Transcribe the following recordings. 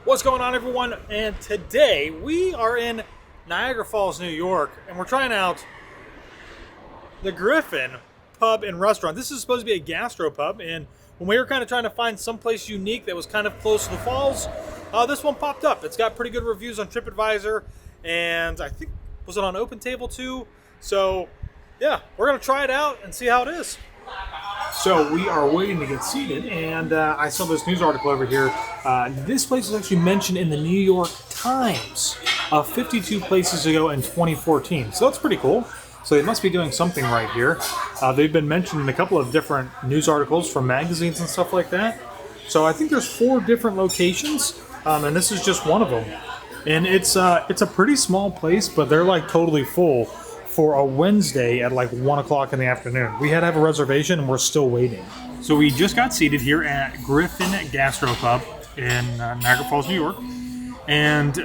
What's going on, everyone? And today we are in Niagara Falls, New York, and we're trying out the Griffon pub and restaurant. This is supposed to be a gastropub, and when we were kind of trying to find someplace unique that was kind of close to the falls, this one popped up. It's got pretty good reviews on TripAdvisor, and I think, was it on Open Table too? So yeah, we're gonna try it out and see how it is. So we are waiting to get seated, and I saw this news article over here. This place was actually mentioned in the New York Times 52 places ago in 2014. So that's pretty cool. So they must be doing something right here. They've been mentioned in a couple of different news articles from magazines and stuff like that. So I think there's 4 different locations, and this is just one of them. And it's a pretty small place, but they're like totally full for a Wednesday at like 1 o'clock in the afternoon. We had to have a reservation and we're still waiting. So we just got seated here at Griffon Gastropub in Niagara Falls, New York. And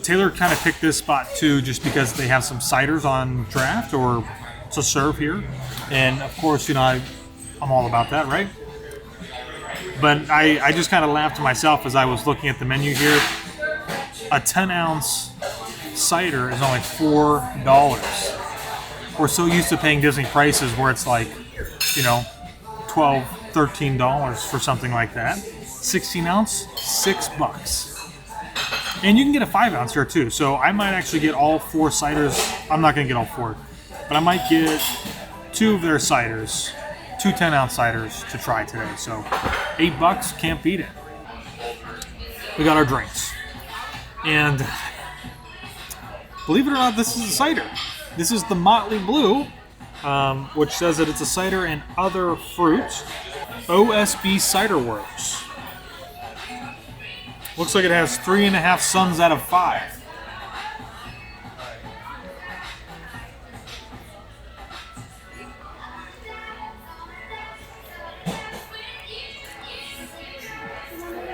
Taylor kind of picked this spot too just because they have some ciders on draft or to serve here. And of course, you know, I'm all about that, right? But I just kind of laughed to myself as I was looking at the menu here. A 10-ounce cider is only $4. We're so used to paying Disney prices where it's like, you know, $12, $13 for something like that. 16 ounce, $6. And you can get a 5 ounce here too. So I might actually get all 4 ciders. I'm not gonna get all 4, but I might get 2 of their ciders, 2 10-ounce ciders to try today. So $8, can't beat it. We got our drinks. And believe it or not, this is a cider. This is the Motley Blue, which says that it's a cider and other fruits. OSB Cider Works. Looks like it has 3.5 suns out of 5.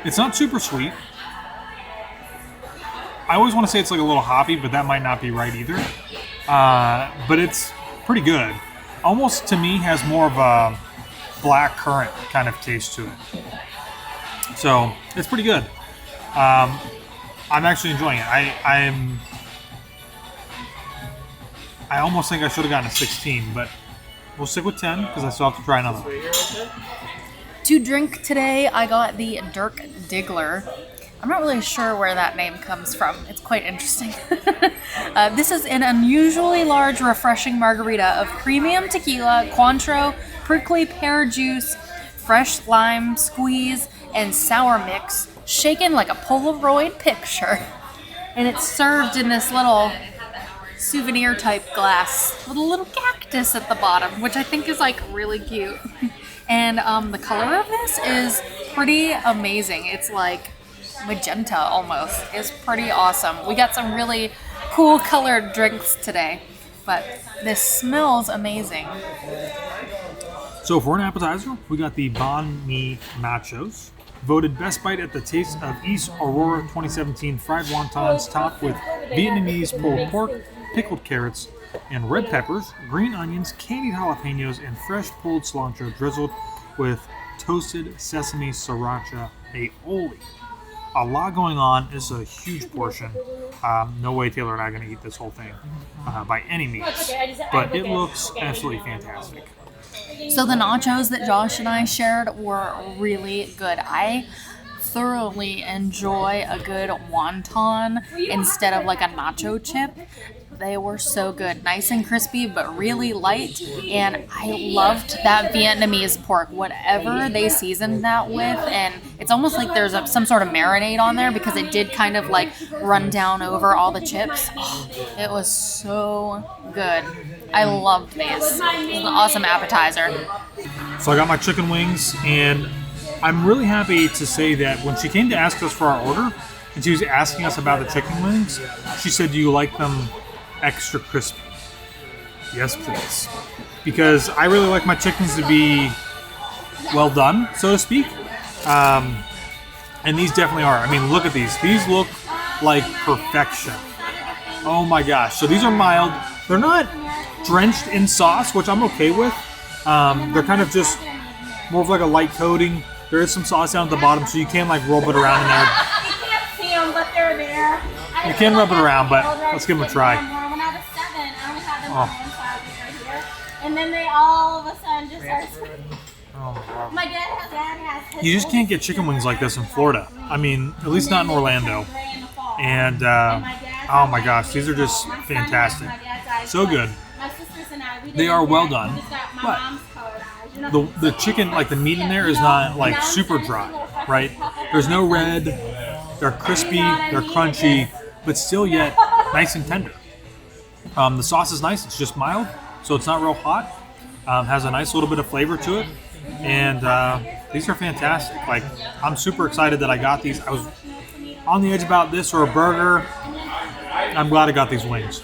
It's not super sweet. I always want to say it's like a little hoppy, but that might not be right either. But it's pretty good. Almost, to me, has more of a black currant kind of taste to it. So it's pretty good. I'm actually enjoying it. I almost think I should have gotten a 16, but we'll stick with 10 because I still have to try another one. To drink today, I got the Dirk Diggler. I'm not really sure where that name comes from. It's quite interesting. This is an unusually large, refreshing margarita of premium tequila, Cointreau, prickly pear juice, fresh lime squeeze, and sour mix, shaken like a Polaroid picture. And it's served in this little souvenir-type glass with a little cactus at the bottom, which I think is like really cute. And the color of this is pretty amazing. It's like magenta almost. It's pretty awesome. We got some really cool colored drinks today, but this smells amazing. So for an appetizer, we got the banh mi nachos, voted best bite at the Taste of East Aurora 2017 fried wontons topped with Vietnamese pulled pork, pickled carrots, and red peppers, green onions, candied jalapenos, and fresh pulled cilantro drizzled with toasted sesame sriracha aioli. A lot going on. This is a huge portion. No way Taylor and I are going to eat this whole thing by any means, but it looks absolutely fantastic. So the nachos that Josh and I shared were really good. I thoroughly enjoy a good wonton instead of like a nacho chip. They were so good. Nice and crispy, but really light. And I loved that Vietnamese pork, whatever they seasoned that with. And it's almost like there's some sort of marinade on there because it did kind of like run down over all the chips. Oh, it was so good. I loved these. It was an awesome appetizer. So I got my chicken wings, and I'm really happy to say that when she came to ask us for our order, and she was asking us about the chicken wings, she said, "Do you like them extra crispy?" Yes, please. Because I really like my chickens to be well done, so to speak. And these definitely are. I mean, look at these. These look like perfection. Oh my gosh. So these are mild. They're not drenched in sauce, which I'm okay with. They're kind of just more of like a light coating. There is some sauce down at the bottom, so you can like roll it around in there. You can rub it around, but let's give them a try. When I was 7, I only had them Oh. on one side right here. And then they all of a sudden just started. Oh my God. My dad has You just can't get chicken wings like this in Florida. I mean, at least not in Orlando. And oh my gosh, these are just fantastic. So good. My sisters and I, we They are well didn't done, we just got my but mom's colored eyes. the chicken, like the meat in there is not like super dry, right? There's no red. They're crispy, they're crunchy, but still yet nice and tender. The sauce is nice. It's just mild, so it's not real hot. Has a nice little bit of flavor to it. And these are fantastic. Like, I'm super excited that I got these. I was on the edge about this or a burger. I'm glad I got these wings.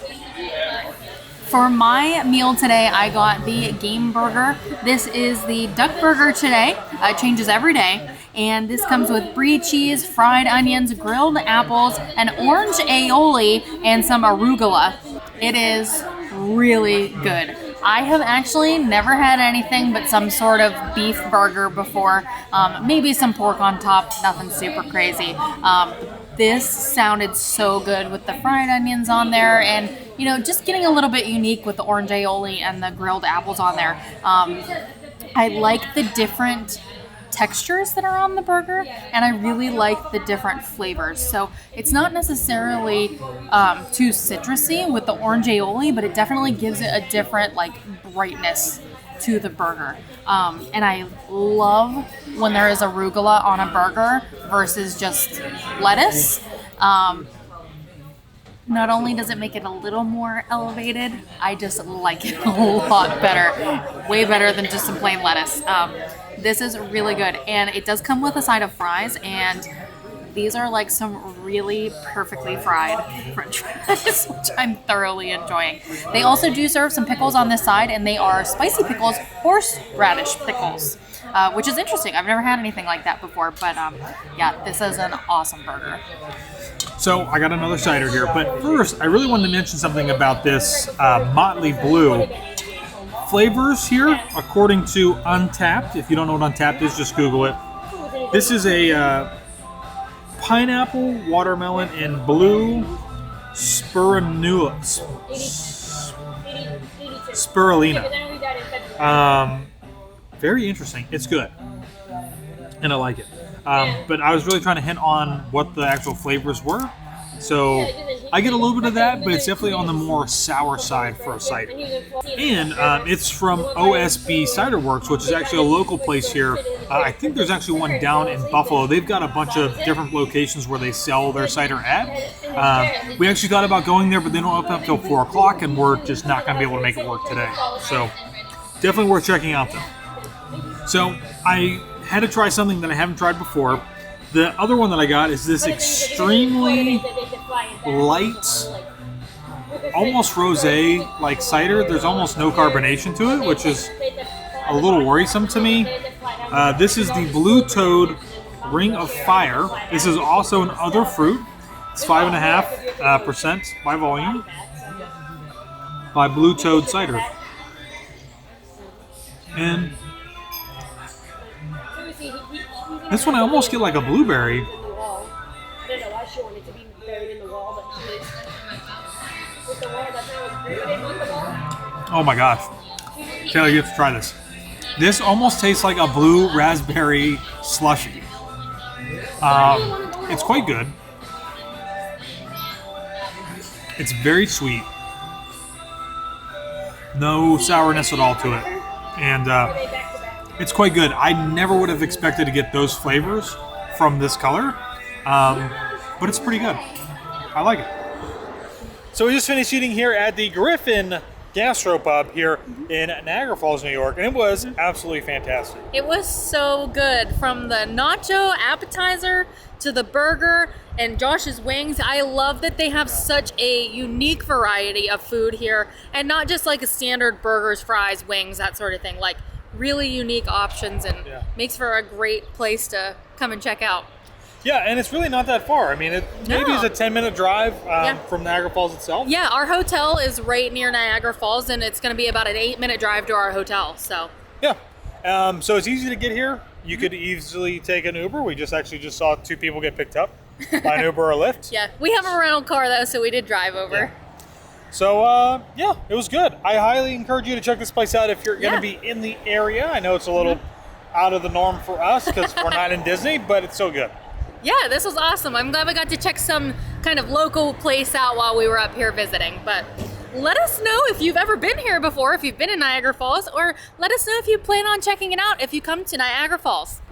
For my meal today, I got the game burger. This is the duck burger today. It changes every day. And this comes with brie cheese, fried onions, grilled apples, an orange aioli, and some arugula. It is really good. I have actually never had anything but some sort of beef burger before. Maybe some pork on top, nothing super crazy. This sounded so good with the fried onions on there, and just getting a little bit unique with the orange aioli and the grilled apples on there. I like the different textures that are on the burger, and I really like the different flavors. So it's not necessarily too citrusy with the orange aioli, but it definitely gives it a different brightness to the burger. And I love when there is arugula on a burger versus just lettuce. Not only does it make it a little more elevated, I just like it a lot better. Way better than just some plain lettuce. This is really good, and it does come with a side of fries, and these are like some really perfectly fried French fries, which I'm thoroughly enjoying. They also do serve some pickles on this side, and they are spicy pickles, horseradish pickles, which is interesting. I've never had anything like that before, but yeah, this is an awesome burger. So I got another cider here, but first I really wanted to mention something about this Motley Blue. Flavors here, according to Untapped. If you don't know what Untapped is, just Google it. This is a pineapple, watermelon, and blue spirulina. Very interesting. It's good, and I like it. But I was really trying to hint on what the actual flavors were. So I get a little bit of that, but it's definitely on the more sour side for a cider. And it's from OSB Cider Works, which is actually a local place here. I think there's actually one down in Buffalo. They've got a bunch of different locations where they sell their cider at. We actually thought about going there, but they don't open up till 4 o'clock, and we're just not going to be able to make it work today. So definitely worth checking out, though. So I had to try something that I haven't tried before. The other one that I got is this extremely light, almost rosé like cider. There's almost no carbonation to it, which is a little worrisome to me. This is the Blue Toad Ring of Fire. This is also an other fruit. It's 5.5% by volume by Blue Toad Cider. And this one I almost get like a blueberry. I don't know why she wanted to be buried in the wall, but she is. With the wall that's now buried in the wall. Oh my gosh. Taylor, you have to try this. This almost tastes like a blue raspberry slushie. It's quite good. It's very sweet. No sourness at all to it. And it's quite good. I never would have expected to get those flavors from this color, but it's pretty good. I like it. So we just finished eating here at the Griffon Gastropub here in Niagara Falls, New York, and it was absolutely fantastic. It was so good, from the nacho appetizer to the burger and Josh's wings. I love that they have such a unique variety of food here, and not just like a standard burgers, fries, wings, that sort of thing. Like really unique options, and makes for a great place to come and check out. Yeah, and it's really not that far. I mean, maybe it's a 10-minute drive from Niagara Falls itself. Yeah, our hotel is right near Niagara Falls, and it's going to be about an 8-minute drive to our hotel. So yeah, so it's easy to get here. You could easily take an Uber. We just saw 2 people get picked up. by an Uber or Lyft. Yeah, we have a rental car though, so we did drive over. Yeah. So, yeah, it was good. I highly encourage you to check this place out if you're going to be in the area. I know it's a little out of the norm for us because we're not in Disney, but it's still good. Yeah, this was awesome. I'm glad we got to check some kind of local place out while we were up here visiting. But let us know if you've ever been here before, if you've been in Niagara Falls, or let us know if you plan on checking it out if you come to Niagara Falls.